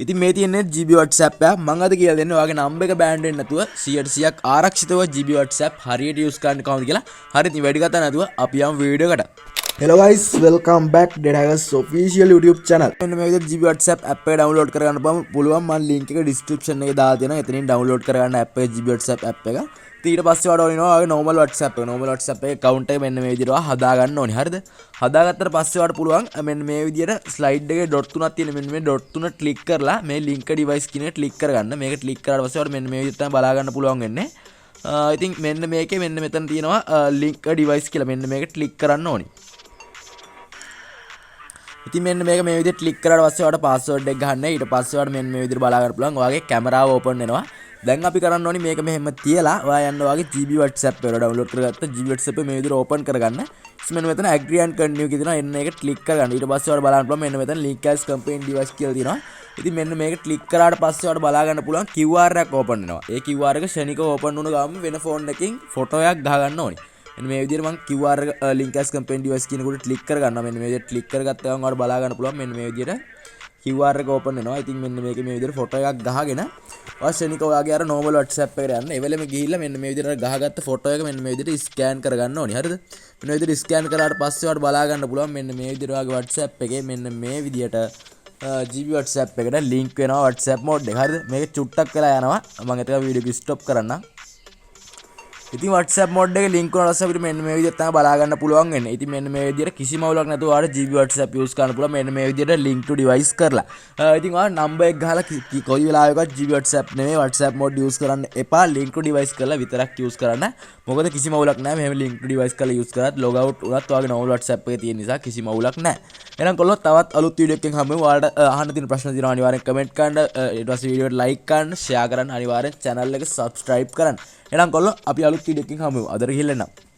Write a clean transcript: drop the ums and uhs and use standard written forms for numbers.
ඉතින් මේ තියෙන්නේ GB WhatsApp එක. මම අද කියලා දෙන්නේ ඔයාගේ නම්බර් එක බෑන්ඩ් වෙන්නේ නැතුව 100%ක් ආරක්ෂිතව GB WhatsApp හරියට යූස් කරන්න කොහොමද කියලා. හරි ඉතින් වැඩි කතා නැතුව අපි යමු වීඩියෝ එකට. Hello guys, welcome back Data Hackers official YouTube channel. මෙන්න මේ විදිහට GB WhatsApp app එක download කරගන්න පුළුවන්. මම link එක description එකේ දාලා තියෙනවා. එතනින් download කරගන්න app එක GB WhatsApp app එක. ඊට පස්සේ වඩා ඕනිනවා ඔයාගේ normal WhatsApp එක. normal WhatsApp එකේ account එක මෙන්න මේ විදිහට හදා ගන්න ඕනේ. හරිද? හදාගත්තට පස්සේ වඩා පුළුවන් මෙන්න මේ විදිහට slide එකේ dot තුනක් තියෙන මෙන්න මේ dot තුන click කරලා මේ link device කියන එක click කරගන්න. මේක click කරාට පස්සේ වඩා මෙන්න මේ විදිහට තමයි බලා ගන්න පුළුවන් වෙන්නේ. ඉතින් මෙන්න මේකේ මෙන්න මෙතන තියෙනවා link device කියලා. මෙන්න මේක click කරන්න ඕනේ. ඉතින් මෙන්න මේක මේ විදිහට ක්ලික් කරාට පස්සේ ඔයාලට පාස්වර්ඩ් එක ගන්න. ඊට පස්සේ ඔයාලට මෙන්න මේ විදිහට බලා ගන්න පුළුවන්. ඔයාගේ කැමරාව ඕපන් වෙනවා. දැන් අපි කරන්න ඕනි මේක මෙහෙම තියලා ඔයා යන්න ඔයාගේ GB WhatsApp එක ඩවුන්ලෝඩ් කරගත්ත GB WhatsApp එක මේ විදිහට ඕපන් කරගන්න. ඊට මෙන්න මෙතන agree and continue කියලා තියෙනවා. එන්න එක ක්ලික් කරගන්න. ඊට පස්සේ ඔයාලට බලන්න පුළුවන් මෙන්න මෙතන link as campaign device කියලා තියෙනවා. ඉතින් මෙන්න මේක ක්ලික් කරාට පස්සේ ඔයාලට බලා ගන්න පුළුවන් QR එකක් ඕපන් වෙනවා. ඒ QR එක ශනිකව ඕපන් වුණ ගමන් වෙන ෆෝන් එකකින් ෆොටෝ එකක් ගහ ගන්න ඕනි. මෙන්න මේ විදිහට මම QR link as campaign device කියන එකට ක්ලික් කරගන්නවා. මෙන්න මේ විදිහට ක්ලික් කරගත්ත ගමන් ඔයාලට බලා ගන්න පුළුවන් මෙන්න මේ විදිහට QR එක ඕපන් වෙනවා. ඉතින් මෙන්න මේකේ මේ විදිහට ෆොටෝ එකක් ගහගෙන වාසනික ඔයාගේ අර normal WhatsApp එකට යන්න. ඒ වෙලෙම ගිහිල්ලා මෙන්න මේ විදිහට ගහගත්ත ෆොටෝ එක මෙන්න මේ විදිහට ස්කෑන් කරගන්න ඕනි. හරිද? මෙන්න මේ විදිහට ස්කෑන් කරාට පස්සේ ඔයාලට බලා ගන්න පුළුවන් මෙන්න මේ විදිහට ඔයාගේ WhatsApp එකේ මෙන්න මේ විදිහට GB WhatsApp එකට link වෙනවා WhatsApp mode එක. හරිද? මේක චුට්ටක් කරලා යනවා. මම එතක වීඩියෝ එක ස්ටොප් කරන්නම්. ඉතින් WhatsApp mode එකේ link වුණාට පස්සේ අපිට මෙන්න මේ විදිහට තමයි බලා ගන්න පුළුවන් වෙන්නේ. ඉතින් මෙන්න මේ විදිහට කිසිම අවුලක් නැතුව ඔයාලට GB WhatsApp use කරන්න පුළුවන්. මෙන්න මේ විදිහට link to device කරලා. ඉතින් ඔයාලා number එක ගහලා කොයි වෙලාවකවත් GB WhatsApp නෙමෙයි WhatsApp mode use කරන්න එපා. link to device කරලා විතරක් use කරන්න. මොකද කිසිම අවුලක් නැහැ. මෙහෙම link to device කරලා use කරත් log out වුණත් ඔයාගේ normal WhatsApp එකේ තියෙන නිසා කිසිම අවුලක් නැහැ. එහෙනම් කොල්ලෝ තවත් අලුත් වීඩියෝ එකකින් හම්බෙමු. ඔයාලට අහන්න තියෙන ප්‍රශ්න තියෙනවා අනිවාර්යෙන් comment කරන්න. ඊට පස්සේ වීඩියෝ එකට like කරන්න, share කරන්න, අනිවාර්යෙන් channel එක subscribe කරන්න. එහෙනම් කොල්ලෝ අපි අලුත් වීඩියෝ එකකින් හම්බෙමු. අදට ගිහින් එන්නම්.